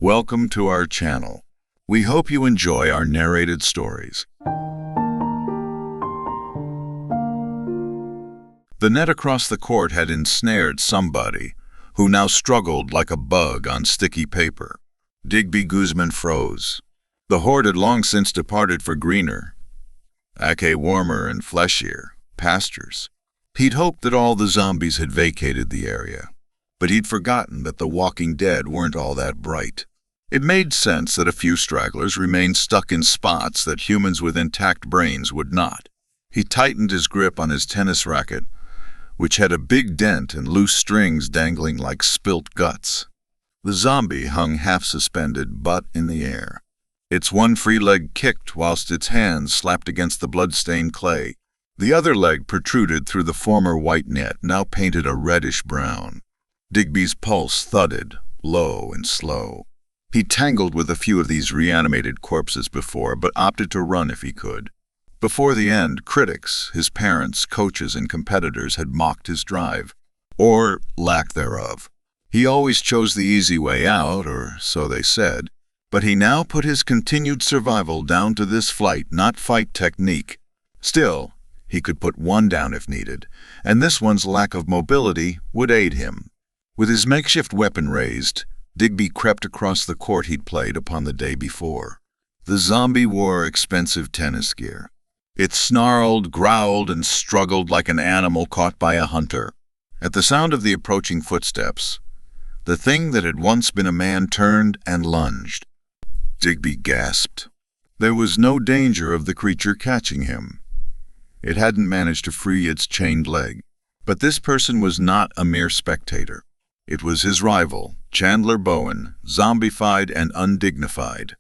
Welcome to our channel. We hope you enjoy our narrated stories. The net across the court had ensnared somebody, who now struggled like a bug on sticky paper. Digby Guzman froze. The horde had long since departed for greener, warmer and fleshier pastures. He'd hoped that all the zombies had vacated the area, but he'd forgotten that the walking dead weren't all that bright. It made sense that a few stragglers remained stuck in spots that humans with intact brains would not. He tightened his grip on his tennis racket, which had a big dent and loose strings dangling like spilt guts. The zombie hung half-suspended, butt in the air. Its one free leg kicked whilst its hands slapped against the blood-stained clay. The other leg protruded through the former white net, now painted a reddish-brown. Digby's pulse thudded, low and slow. He tangled with a few of these reanimated corpses before, but opted to run if he could. Before the end, critics, his parents, coaches, and competitors had mocked his drive, or lack thereof. He always chose the easy way out, or so they said, but he now put his continued survival down to this flight, not fight technique. Still, he could put one down if needed, and this one's lack of mobility would aid him. With his makeshift weapon raised, Digby crept across the court he'd played upon the day before. The zombie wore expensive tennis gear. It snarled, growled, and struggled like an animal caught by a hunter. At the sound of the approaching footsteps, the thing that had once been a man turned and lunged. Digby gasped. There was no danger of the creature catching him. It hadn't managed to free its chained leg. But this person was not a mere spectator. It was his rival, Chandler Bowen, zombified and undignified.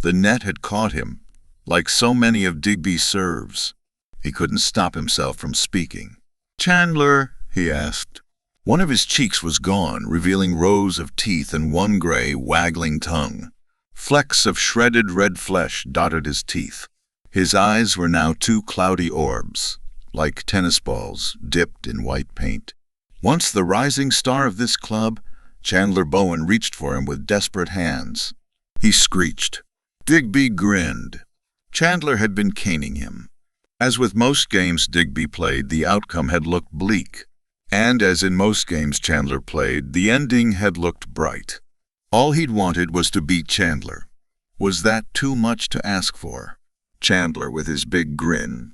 The net had caught him, like so many of Digby's serves. He couldn't stop himself from speaking. "Chandler," he asked. One of his cheeks was gone, revealing rows of teeth and one gray, waggling tongue. Flecks of shredded red flesh dotted his teeth. His eyes were now two cloudy orbs, like tennis balls dipped in white paint. Once the rising star of this club, Chandler Bowen reached for him with desperate hands. He screeched. Digby grinned. Chandler had been caning him. As with most games Digby played, the outcome had looked bleak. And as in most games Chandler played, the ending had looked bright. All he'd wanted was to beat Chandler. Was that too much to ask for? Chandler, with his big grin,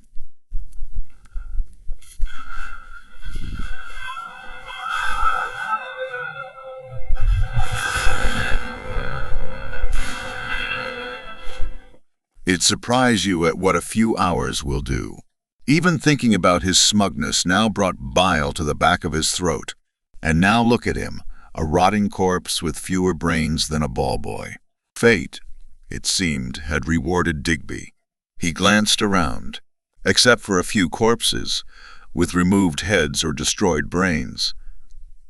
"It'd surprise you at what a few hours will do." Even thinking about his smugness now brought bile to the back of his throat. And now look at him, a rotting corpse with fewer brains than a ball boy. Fate, it seemed, had rewarded Digby. He glanced around. Except for a few corpses, with removed heads or destroyed brains,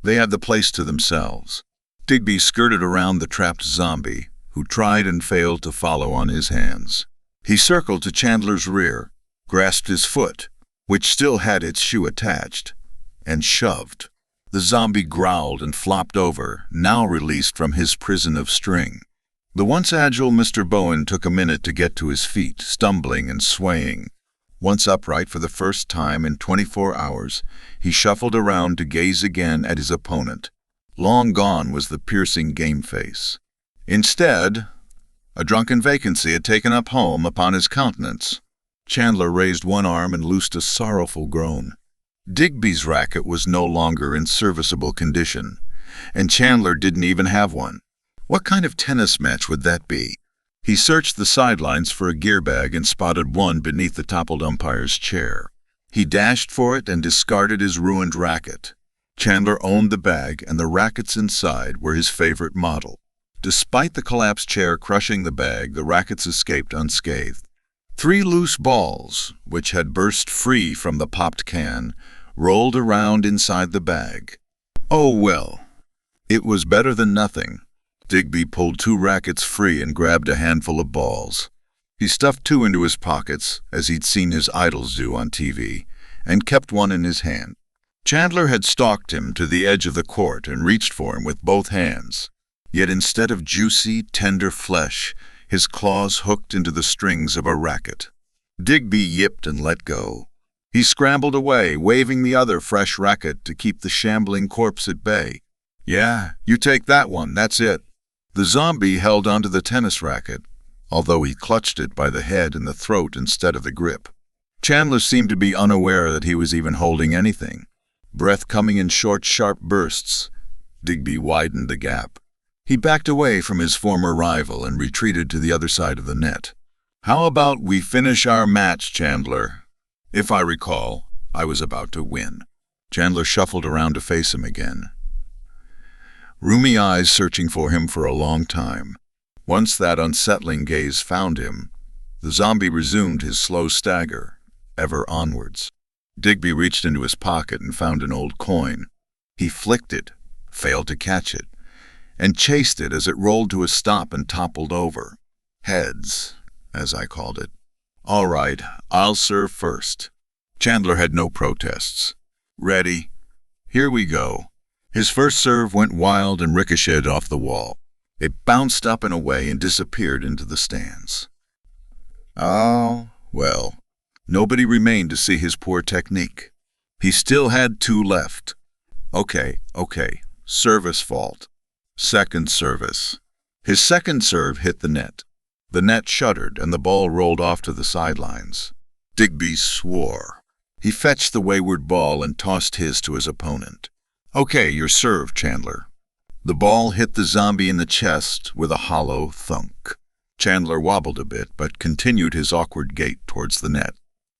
they had the place to themselves. Digby skirted around the trapped zombie, who tried and failed to follow on his hands. He circled to Chandler's rear, grasped his foot, which still had its shoe attached, and shoved. The zombie growled and flopped over, now released from his prison of string. The once agile Mr. Bowen took a minute to get to his feet, stumbling and swaying. Once upright for the first time in 24 hours, he shuffled around to gaze again at his opponent. Long gone was the piercing game face. Instead, a drunken vacancy had taken up home upon his countenance. Chandler raised one arm and loosed a sorrowful groan. Digby's racket was no longer in serviceable condition, and Chandler didn't even have one. What kind of tennis match would that be? He searched the sidelines for a gear bag and spotted one beneath the toppled umpire's chair. He dashed for it and discarded his ruined racket. Chandler owned the bag, and the rackets inside were his favorite model. Despite the collapsed chair crushing the bag, the rackets escaped unscathed. 3 loose balls, which had burst free from the popped can, rolled around inside the bag. Oh well, it was better than nothing. Digby pulled 2 rackets free and grabbed a handful of balls. He stuffed 2 into his pockets, as he'd seen his idols do on TV, and kept one in his hand. Chandler had stalked him to the edge of the court and reached for him with both hands. Yet instead of juicy, tender flesh, his claws hooked into the strings of a racket. Digby yipped and let go. He scrambled away, waving the other fresh racket to keep the shambling corpse at bay. "Yeah, you take that one, that's it." The zombie held onto the tennis racket, although he clutched it by the head and the throat instead of the grip. Chandler seemed to be unaware that he was even holding anything. Breath coming in short, sharp bursts. Digby widened the gap. He backed away from his former rival and retreated to the other side of the net. "How about we finish our match, Chandler?" If I recall, I was about to win. Chandler shuffled around to face him again. Roomy eyes searching for him for a long time. Once that unsettling gaze found him, the zombie resumed his slow stagger, ever onwards. Digby reached into his pocket and found an old coin. He flicked it, failed to catch it, and chased it as it rolled to a stop and toppled over. Heads, as I called it. "All right, I'll serve first." Chandler had no protests. "Ready? Here we go." His first serve went wild and ricocheted off the wall. It bounced up and away and disappeared into the stands. Oh, well, nobody remained to see his poor technique. He still had 2 left. Okay, service fault. Second service. His second serve hit the net. The net shuddered and the ball rolled off to the sidelines. Digby swore. He fetched the wayward ball and tossed his to his opponent. "Okay, your serve, Chandler." The ball hit the zombie in the chest with a hollow thunk. Chandler wobbled a bit, but continued his awkward gait towards the net.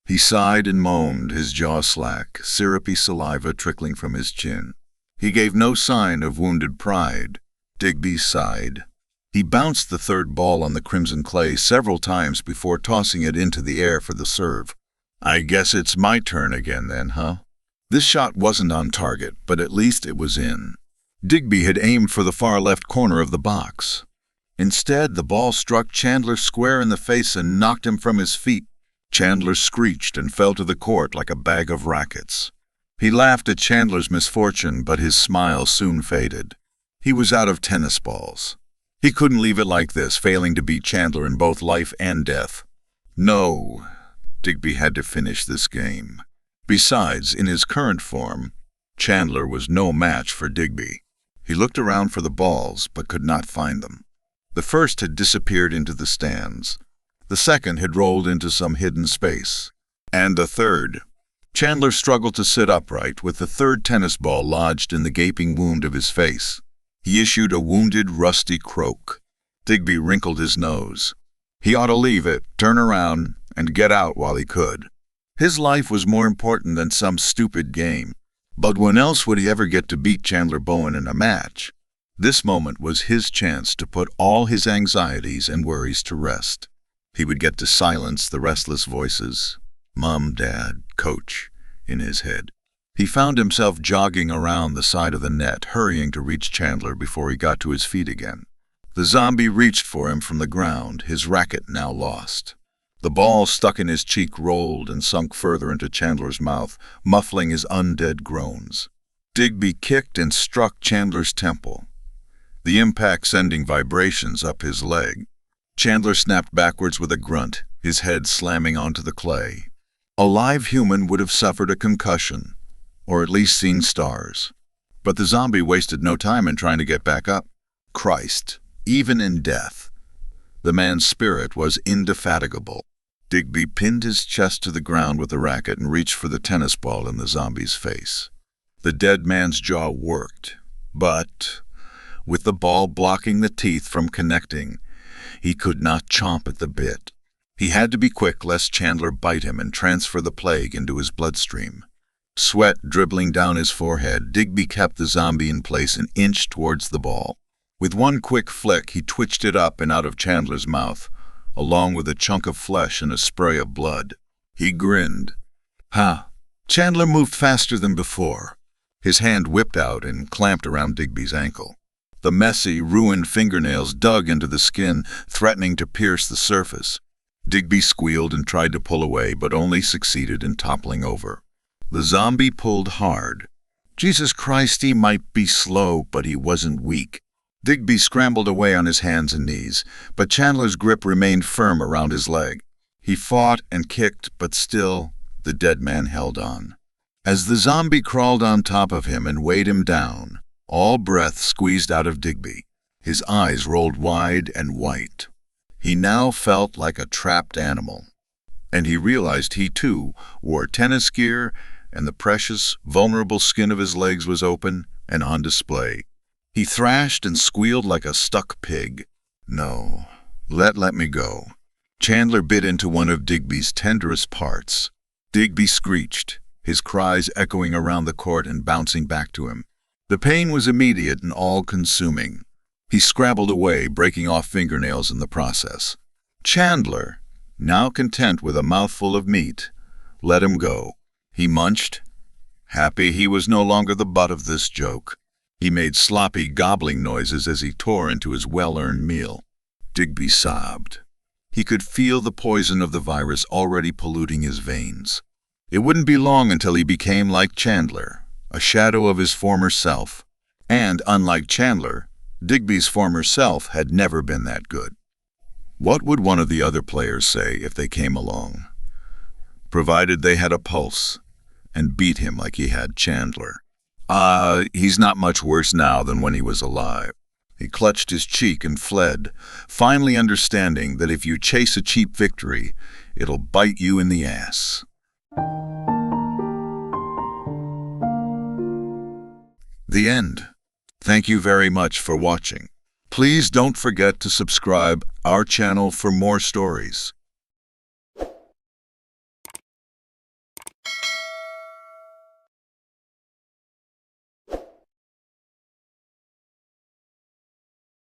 He sighed and moaned, his jaw slack, syrupy saliva trickling from his chin. He gave no sign of wounded pride. Digby sighed. He bounced the third ball on the crimson clay several times before tossing it into the air for the serve. "I guess it's my turn again then, huh?" This shot wasn't on target, but at least it was in. Digby had aimed for the far left corner of the box. Instead, the ball struck Chandler square in the face and knocked him from his feet. Chandler screeched and fell to the court like a bag of rackets. He laughed at Chandler's misfortune, but his smile soon faded. He was out of tennis balls. He couldn't leave it like this, failing to beat Chandler in both life and death. No, Digby had to finish this game. Besides, in his current form, Chandler was no match for Digby. He looked around for the balls, but could not find them. The first had disappeared into the stands. The second had rolled into some hidden space. And the third. Chandler struggled to sit upright, with the third tennis ball lodged in the gaping wound of his face. He issued a wounded, rusty croak. Digby wrinkled his nose. He ought to leave it, turn around, and get out while he could. His life was more important than some stupid game. But when else would he ever get to beat Chandler Bowen in a match? This moment was his chance to put all his anxieties and worries to rest. He would get to silence the restless voices, Mom, Dad, Coach, in his head. He found himself jogging around the side of the net, hurrying to reach Chandler before he got to his feet again. The zombie reached for him from the ground, his racket now lost. The ball stuck in his cheek rolled and sunk further into Chandler's mouth, muffling his undead groans. Digby kicked and struck Chandler's temple, the impact sending vibrations up his leg. Chandler snapped backwards with a grunt, his head slamming onto the clay. A live human would have suffered a concussion, or at least seen stars. But the zombie wasted no time in trying to get back up. Christ, even in death, the man's spirit was indefatigable. Digby pinned his chest to the ground with the racket and reached for the tennis ball in the zombie's face. The dead man's jaw worked, but, with the ball blocking the teeth from connecting, he could not chomp at the bit. He had to be quick lest Chandler bite him and transfer the plague into his bloodstream. Sweat dribbling down his forehead, Digby kept the zombie in place and inched towards the ball. With one quick flick, he twitched it up and out of Chandler's mouth, along with a chunk of flesh and a spray of blood. He grinned. Ha! Chandler moved faster than before. His hand whipped out and clamped around Digby's ankle. The messy, ruined fingernails dug into the skin, threatening to pierce the surface. Digby squealed and tried to pull away, but only succeeded in toppling over. The zombie pulled hard. Jesus Christ, he might be slow, but he wasn't weak. Digby scrambled away on his hands and knees, but Chandler's grip remained firm around his leg. He fought and kicked, but still, the dead man held on. As the zombie crawled on top of him and weighed him down, all breath squeezed out of Digby. His eyes rolled wide and white. He now felt like a trapped animal. And he realized he, too, wore tennis gear, and the precious, vulnerable skin of his legs was open and on display. He thrashed and squealed like a stuck pig. "No, let me go." Chandler bit into one of Digby's tenderest parts. Digby screeched, his cries echoing around the court and bouncing back to him. The pain was immediate and all-consuming. He scrabbled away, breaking off fingernails in the process. Chandler, now content with a mouthful of meat, let him go. He munched, happy he was no longer the butt of this joke. He made sloppy, gobbling noises as he tore into his well-earned meal. Digby sobbed. He could feel the poison of the virus already polluting his veins. It wouldn't be long until he became like Chandler, a shadow of his former self. And, unlike Chandler, Digby's former self had never been that good. What would one of the other players say if they came along? Provided they had a pulse and beat him like he had Chandler. He's not much worse now than when he was alive. He clutched his cheek and fled, finally understanding that if you chase a cheap victory, it'll bite you in the ass. The end. Thank you very much for watching. Please don't forget to subscribe our channel for more stories.